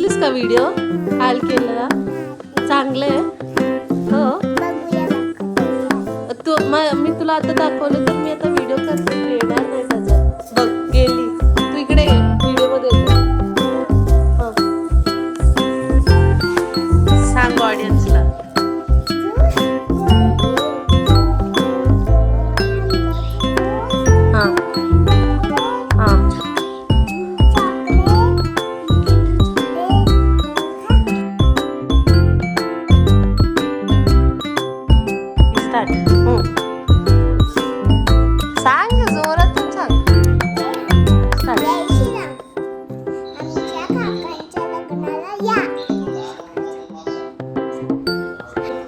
बघितलीस का व्हिडिओ हाल केलेला चांगलं आहे हो तू मी तुला आता दाखवलं तर मी आता व्हिडिओ करते तू येणार नाही त्याच्यात बघ गेली तू इकडे व्हिडिओ मध्ये येते सांग ऑडियन्सला हां हां स्टार्ट सांग जोरातून सांग स्टार्ट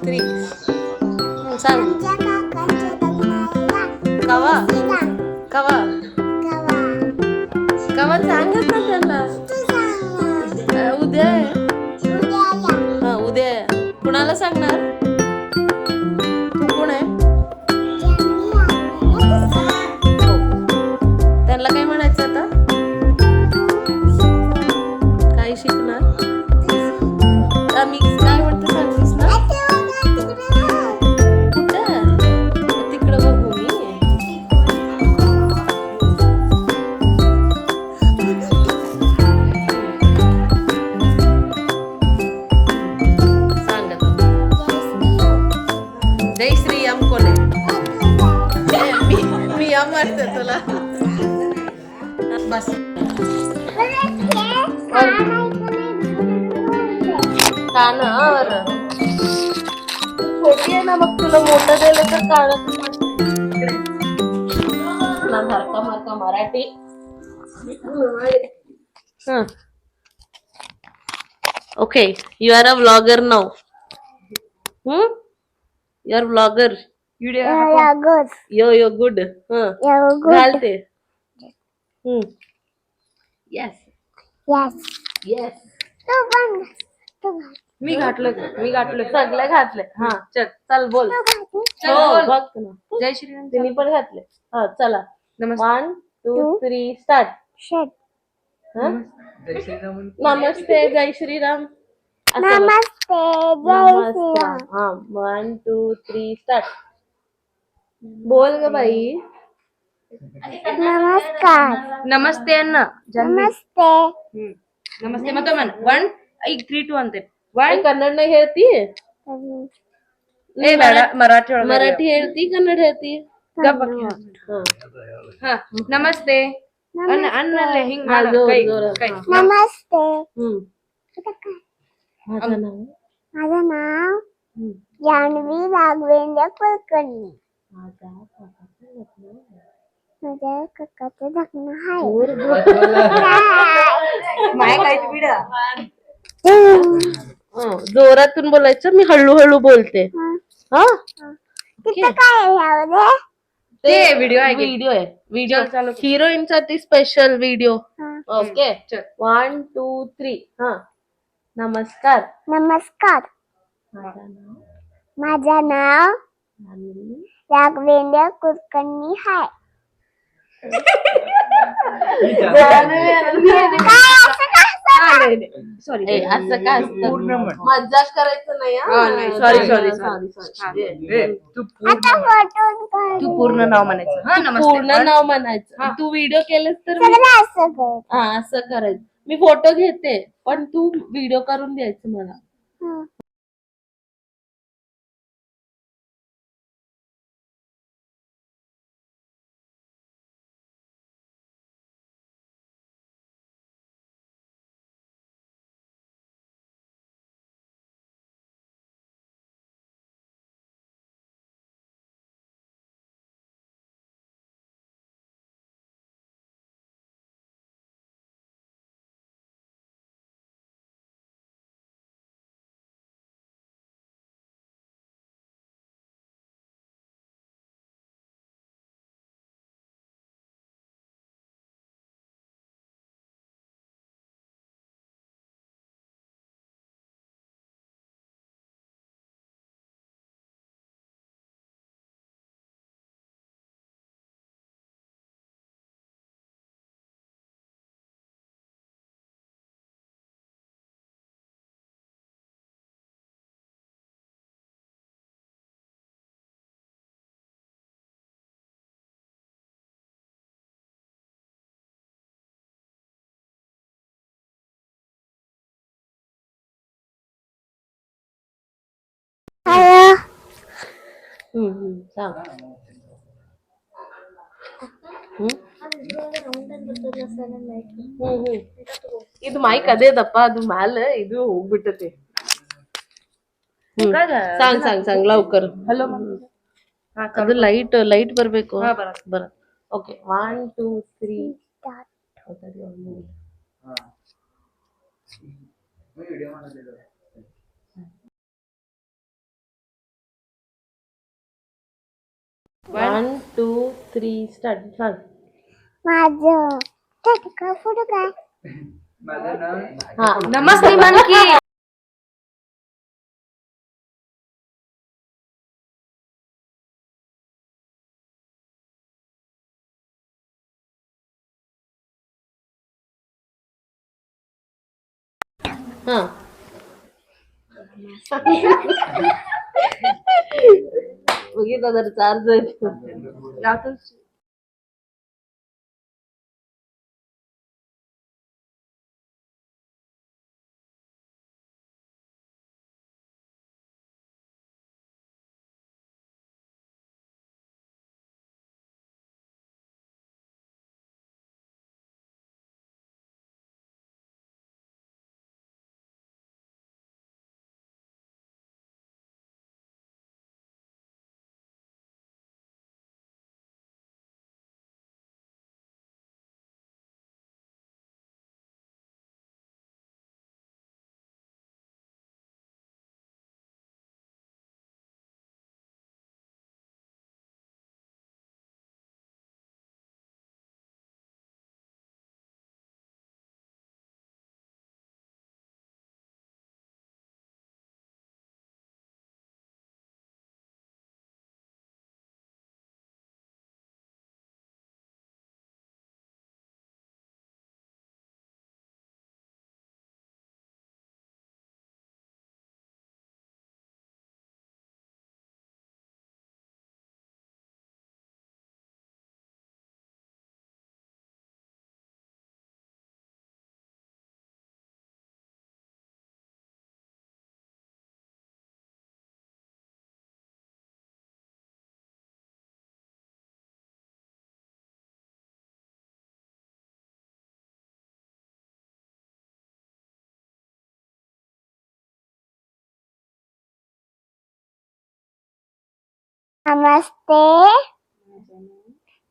थ्री सांग कवा कवा कवा सांगत ना त्यांना उद्या आहे हा उद्या आहे कुणाला सांगणार तू कोण आहे त्यांना काय म्हणायचं आता काय शिकणार मी काय म्हणते सांगतेस ना कुठं तिकडं बघू मी सांगत जय श्रीराम कोण आहे मी म्हणते तुला बस कानावर छोटी आहे ना मग तुला मोठं दिलं तर सारखा मारका Marathi okay you are a vlogger नाव यू आर व्लॉगर यो गुड घालते येस येस मी घातलं सगळं घातले हा चल बोल बघ जय श्रीराम तिने पण घातले हा चला 1 2 3 स्टार्ट नमस्ते जय श्रीराम हा 1 2 3 स्टार्ट बोल ग बाई नमस्कार नमस्ते अन्न नमस्ते नमस्ते मत मन 1 3 2 ಅಂತೆ कन्नड नाही ಹೇಳ್ತಿ मराठी ಹೇಳ್ತಿ कन्नड ಹೇಳ್ತಿ हा नमस्ते अन्न अन्नले हिंग माಡು कೈ नमस्ते माझं नाव माझं नाव जान्हवी राघवेंद्र कुलकर्णी माझ्या काकाचं लग्न माय काय बिडा जोरातून बोलायचं मी हळूहळू बोलते हा तिथं काय आहे यामध्ये ते व्हिडिओ आहे व्हिडिओ चालू हिरोईन साठी स्पेशल व्हिडिओ ओके 1 2 3 हा नमस्कार नमस्कार माझं नाव राघवेंद्र कुलकर्णी आहे सॉरी असं काय असतं मजाक करायचं नाही सॉरी तू पूर्ण नाव म्हणायचं हा नमस्ते पूर्ण नाव म्हणायचं तू व्हिडिओ केलेस तर असं करायचं मी फोटो घेते पण तू व्हिडिओ करून द्यायचं मला सांग. ಇದು ಮೈಕ್ ಅದೇದಪ್ಪ, ಅದು ಮ್ಯಾಲೆ ಇದು ಹೋಗ್ಬಿಟ್ಟತಿ. सांग सांग सांग लवकर. हॅलो ಅದು ಲೈಟ್ ಬರ್ಬೇಕು. ಬರ. Okay 1 2 3 1 2 3 start. सांग. माझं का फोटो काय हा नमस्ते म्हण की. हा बघितलं जर चार्ज लावतोस. नमस्ते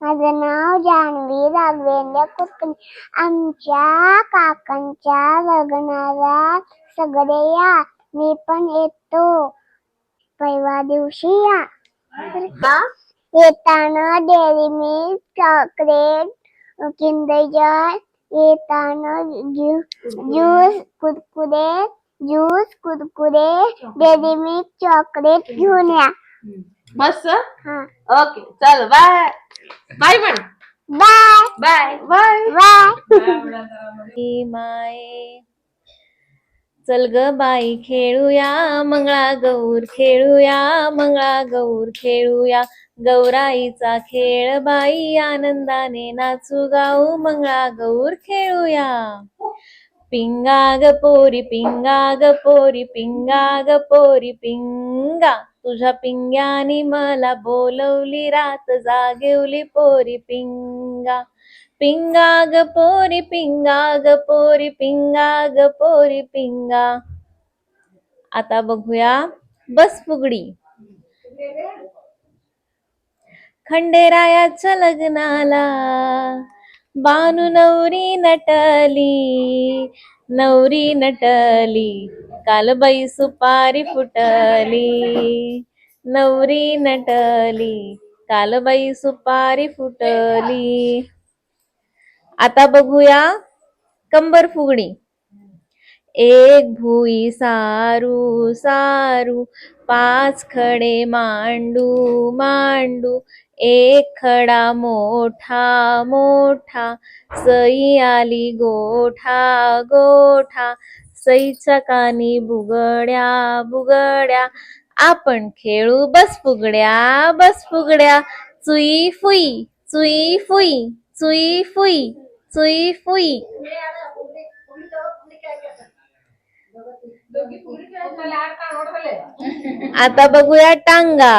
माझं नाव जान्हवी राघवेंद्र कुलकर्णी. आमच्या काकांच्या लग्नाला सगळे या, मी पण येतो. परवा दिवशी या. येताना dairy milk chocolate Kinder Joy, येताना कुरकुरे डेअरी मिल्क चॉकलेट घेऊन या. बस. हा ओके चल बाय बाय म्हण. Bye bye bye. माये चल ग बाई खेळूया मंगळागौर खेळूया मंगळागौर खेळूया. गौराईचा खेळ बाई आनंदाने नाचू गाऊ मंगळागौर खेळूया. पिंगा ग पोरी पिंगा ग पोरी पिंगा ग पोरी पिंगा. तुझ्या पिंग्यानी मला बोलवली रात जागेवली पोरी पिंगा. पिंगा ग पोरी पिंगा ग पोरी पिंगा ग पोरी पिंगा. आता बघूया बस फुगडी. खंडेरायाच्या लग्नाला बानू नवरी नटली काल बाई सुपारी फुटली. नवरी नटली काल बाई सुपारी फुटली. आता बघूया कंबर फुगडी. एक भुई सारू सारू 5 खडे मांडू एक खडा मोठा मोठा सई आली गोठा सईच्या कानी बुगड्या आपण खेळू बस फुगड्या चुई फुई आता बघूया टांगा.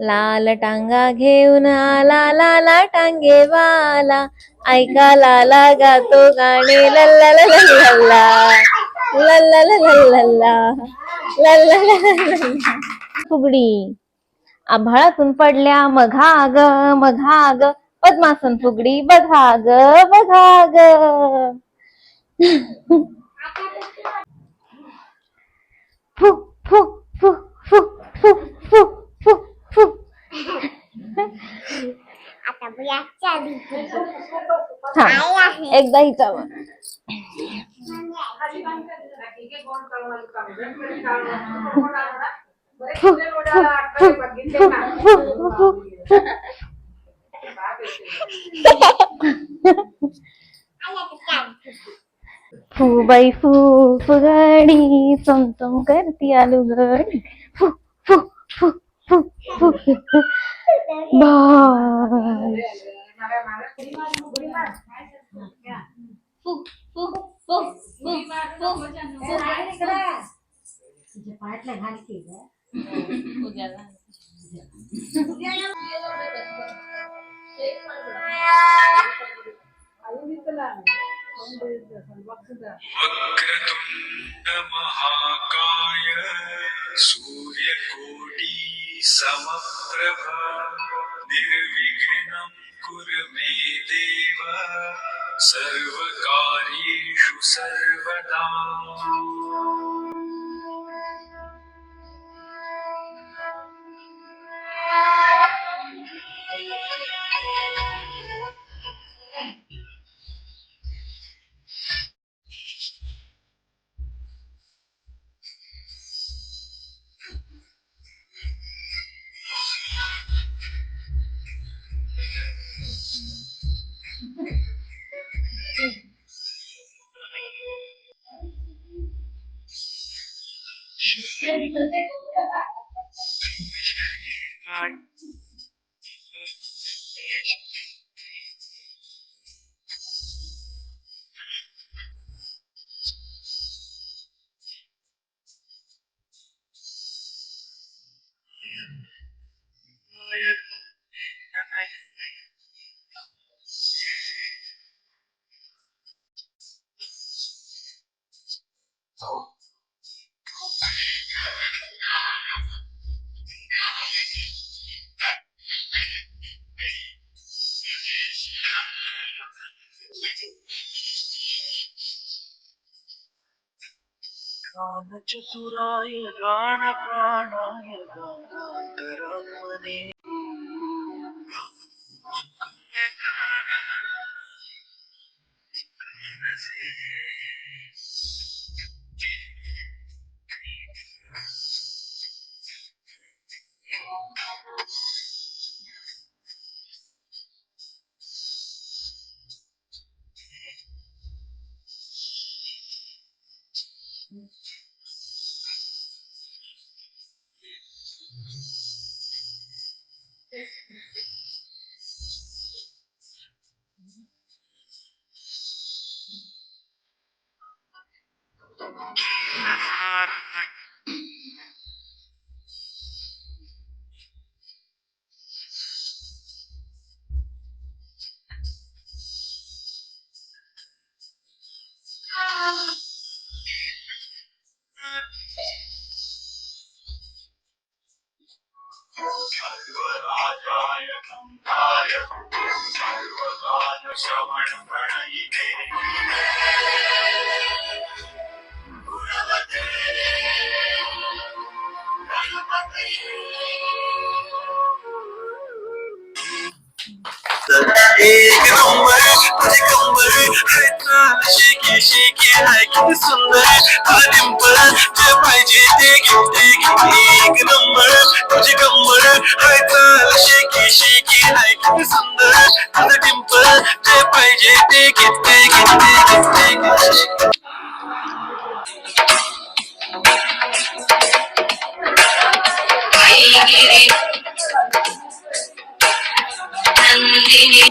लाल टांगा घेऊन आला लाला टांगेवाला, ऐका लाला गातो गाणे लल्ला लल्ला लल्ला लल्ला लल्ला. फुगडी. आभाळातून पडल्या मघाग मघाग, पद्मासन फुगडी बघा ग बघा ग. फु फु फु फु फु फु फु फु. आता याच्या एकदा हिच्यावर. फुबाई फू फुगडी चमचम करती आलूगडी. फु फु फु फु फु. बाय. वक्रतुंड महाकाय सूर्यकोटि समप्रभ निर्विघ्नं कुरु मे देव सर्वकार्येषु सर्वदा. चतुराय गान प्राणाय गानान्तरात्मने. एक नंबर तुझे कंबर है ताल शेकी शेकी है किती सुंदर तुझं डिंपल जे पाहिजे ते घेते. एक नंबर तुझे कंबर है ताल शेकी शेकी है किती सुंदर तुझं डिंपल जे पाहिजे ते घेते घेते घेते घेते. नंदिनी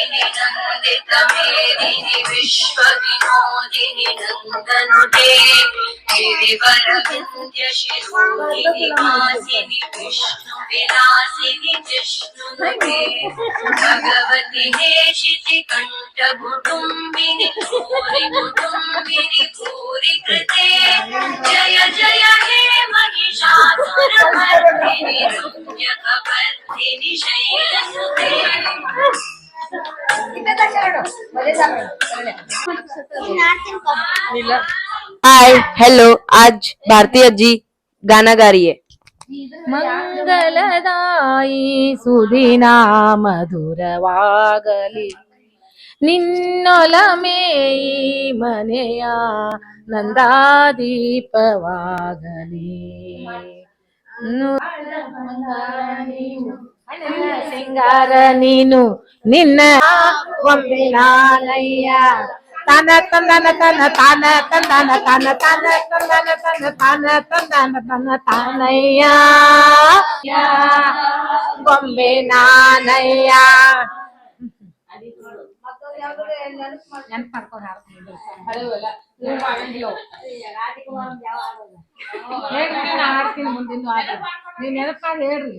नंदित मेदिनि विश्वविनोदिनि नन्दनुते गिरिवर विन्ध्य शिरोधिनि वासिनि विष्णु विलासिनि जिष्णुनुते भगवति हेशिति कण्ठ कुटुम्बिनि भूरि कुटुम्बिनि भूरि कृते जय जय हे महिषासुरमर्दिनि रम्यकपर्दिनि शैलसुते हाय हेलो, आज भारती अज्जी गाना गा रही है. ಮಂಗಲದಾಯಿ ಸುದಿನ ಮಧುರವಾಗಲಿ ನಿನ್ನೊಲಮೇಯಿ ಮನೆಯ ನಂದಾದೀಪವಾಗಲಿ ಸಿಂಗಾರ ನೀನು ನಿನ್ನ ಗೊಂಬಿನಾನಯ್ಯ ತನ ತಂದನ ತನ ತಾನ ತಂದನ ತನ ತಾನ ತಂದನ ತನ ತಾನ ತಂದನ ತನ ತಾನಯ್ಯ ಗೊಂಬೆ ನಾನಯ್ಯ. ಆಡ್ತೀನಿ ಮುಂದಿನ ನೀವ್ ನೆನಪಾಗ ಹೇಳ್ರಿ.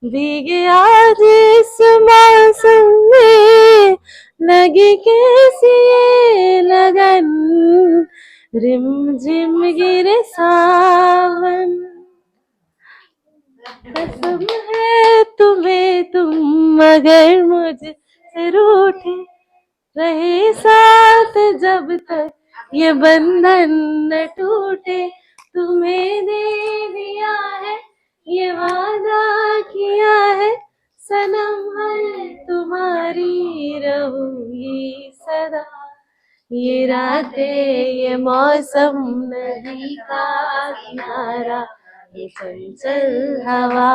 भीगे आज इस मौसम में लगी कैसी ये लगन रिम झिम गिरे सावन कसम है तुम्हें तुम मगर मुझसे रूठे रहे साथ जब तक ये बंधन न टूटे तुम्हें दे दिया है ये वादा किया है सनम है तुम्हारी रहूंगी सदा ये रातें ये मौसम नदी का किनारा ये चंचल हवा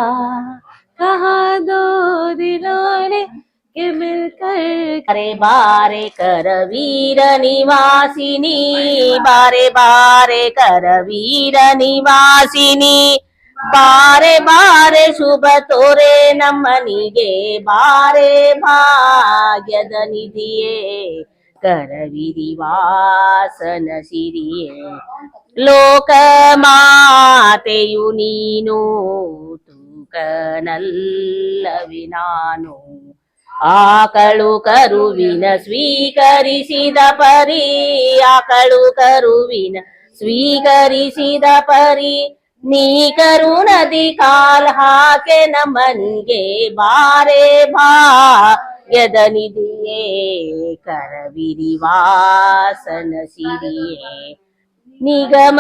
कहाँ दो दिलों ने के मिलकर बारे बारे कर वीर निवासिनी बारे बारे कर वीर निवासिनी ಬಾರೆ ಬಾರೆ ಶುಭ ತೋರೆ ನಮ್ಮನಿಗೆ ಬಾರೆ ಭಾಗ್ಯದ ನಿಧಿಯೇ ಕರವಿರಿವಾಸನ ಸಿರಿಯೇ ಲೋಕ ಮಾತೆಯು ನೀನು ತೂಕನಲ್ಲವಿ ನಾನು ಆಕಳು ಕರುವಿನ ಸ್ವೀಕರಿಸಿದ ಪರಿ ಆಕಳು ಕರುವಿನ ಸ್ವೀಕರಿಸಿದ ಪರಿ ನೀ ಕರುಣದಿ ಕಾಲ್ ಹಾಕೆ ನಮನ್ಗೆ ಬಾರೆ ಭಾಗ್ಯದ ನಿಧಿಯೇ ಕರವಿರಿವಾಸನ ಸಿರಿಯೇ ನಿಗಮ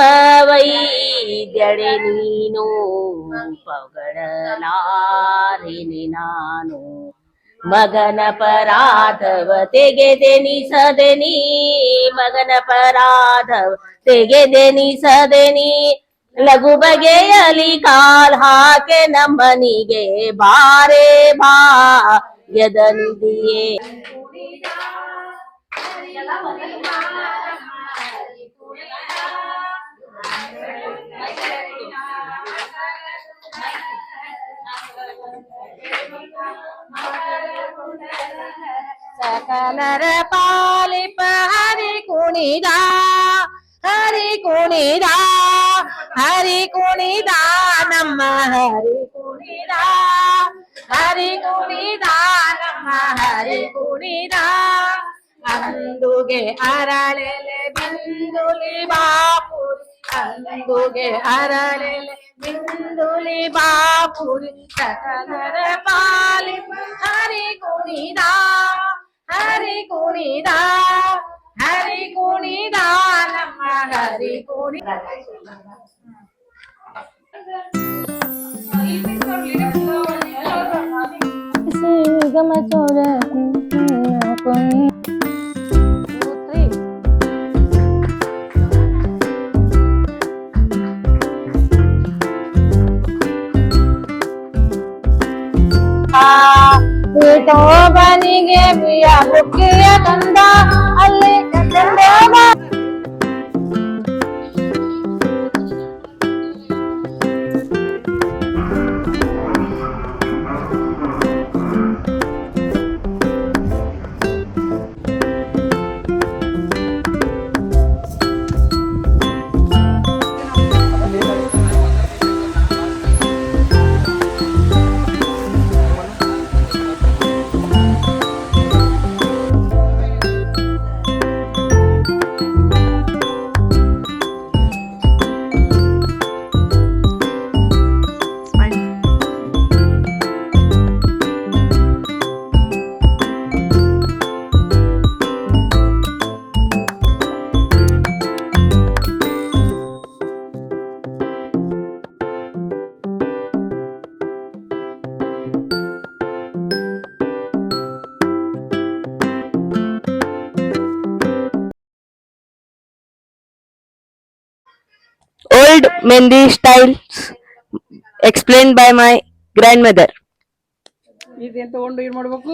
ವೈದ್ಯಡೆ ನೀನು ಪಗಳಲಾರೆನೆ ನಾನು ಮಗನ ಪರಾಧವ ತೆಗೆದೆನಿಸದೆ ನೀ ಮಗನ ಪರಾಧವ ತೆಗೆದೆನಿಸದೆ ನೀ ಲಘು ಬಗೆಯಲಿ ಕಾಲ್ ಹಾಕೆ ನಮ್ಮನಿಗೆ ಬಾರೆ ಭಾಗ್ಯದ ನಿಧಿಯೇ ಸಕಲರ ಪಾಲಿಪ ಹರಿ ಕುಣಿದ ಹರಿ ಕುಣಿದ ಹರಿ ಕುಣಿದ ನಮ್ಮ ಹರಿ ಕುಣಿದ ಹರಿ ಕುಣಿದ ನಮ್ಮ ಹರಿ ಕುಣಿದ ಅಂದುಗೆ ಅರಳೆಲೆ ಬಿಂದುಲಿ ಬಾಪುರಿ ಅಂದುಗೆ ಅರಳೆಲೆ ಬಿಂದುಲಿ ಬಾಪುರಿ ಸಕಲರ ಪಾಲಿ ಹರಿ ಕುಣಿದ ಹರಿ ಕುಣಿದ ಹರಿ ಕುಣಿದ ನಮ್ಮ ಹರಿ ಕುಣಿದ. ಗಮ ಚೋರ तो बनिगे बिया बुकिया कंदा अल्ले कंदा Mehndi styles explained by my grandmother. ಇದೇನ್ ತಗೊಂಡು ಏನ್ ಮಾಡ್ಬೇಕು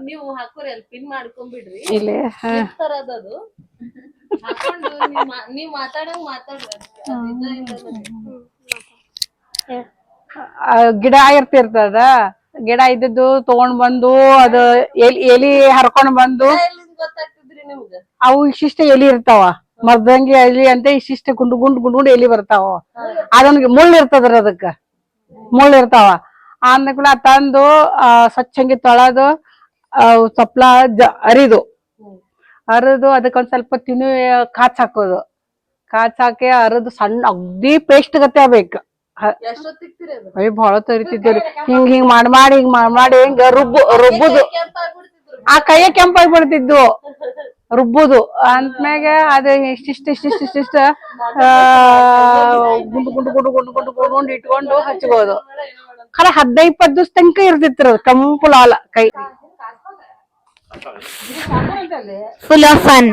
ನೀವು ಹಾಕೋರಿ ಅಲ್ಲಿ ಪಿನ್ ಮಾಡ್ಕೊಂಡ್ಬಿಡ್ರಿ ಇಲ್ಲೇ ತರದದು ಹಾಕೊಂಡು ನೀವ್ ಮಾತಾಡಂಗ್ ಮಾತಾಡ್ರಿ ಗಿಡ ಇರ್ತಿರ್ತದ ಗಿಡ ಇದ್ದದ್ದು ತಗೊಂಡ್ ಬಂದು ಅದು ಎಲಿ ಹರ್ಕೊಂಡ್ ಬಂದು ಗೊತ್ತಾಗ್ತದ್ರಿ ನಿಮ್ಗ ಅವು ಇಷ್ಟಿಷ್ಟ ಎಲಿ ಇರ್ತಾವ ಮರ್ದಂಗಿ ಎಲಿ ಅಂತ ಇಷ್ಟಿಷ್ಟ ಗುಂಡು ಗುಂಡು ಗುಂಡು ಗುಂಡು ಎಲಿ ಬರ್ತಾವ ಅದೊಂದು ಮುಳ್ಳು ಇರ್ತದ್ರಿ ಅದಕ್ಕ ಮುಳ್ಳು ಇರ್ತಾವ ಆಮೇಲೆ ತಂದು ಸ್ವಚ್ಛಂಗಿ ತೊಳೆದು ಸಪ್ಲ ಅರಿದು ಅದಕ್ಕೊಂದ್ ಸ್ವಲ್ಪ ತಿನ್ನು ಕಾಚ್ ಹಾಕೋದು ಹಾಕಿ ಅರದು ಸಣ್ಣ ಅಗ್ದಿ ಪೇಸ್ಟ್ ಗತ್ತೆ ಆಗ್ಬೇಕು ಅಯ್ಯ ಬಾಳ ತರಿತಿದ್ದೇವ್ರಿ ಹಿಂಗ್ ಹಿಂಗ್ ಮಾಡಿ ಹಿಂಗ ರುಬ್ಬುದು ಆ ಕೈಯ ಕೆಂಪಾಗಿ ಬಿಡ್ತಿದ್ವು ರುಬ್ಬುದು ಅಂತ್ಮ್ಯಾಗ ಅದು ಇಷ್ಟಿಷ್ಟ ಗುಂಡು ಗುಂಡು ಗುಂಡು ಗುಂಡು ಗುಂಡು ಗುಂಡು ಇಟ್ಕೊಂಡು ಹಚ್ಬೋದು ಖರ 15-20 ದಿವಸ ತನಕ ಇರ್ತಿತ್ತು ಕೆಂಪು ಲಾಲ ಕೈ Full of fun.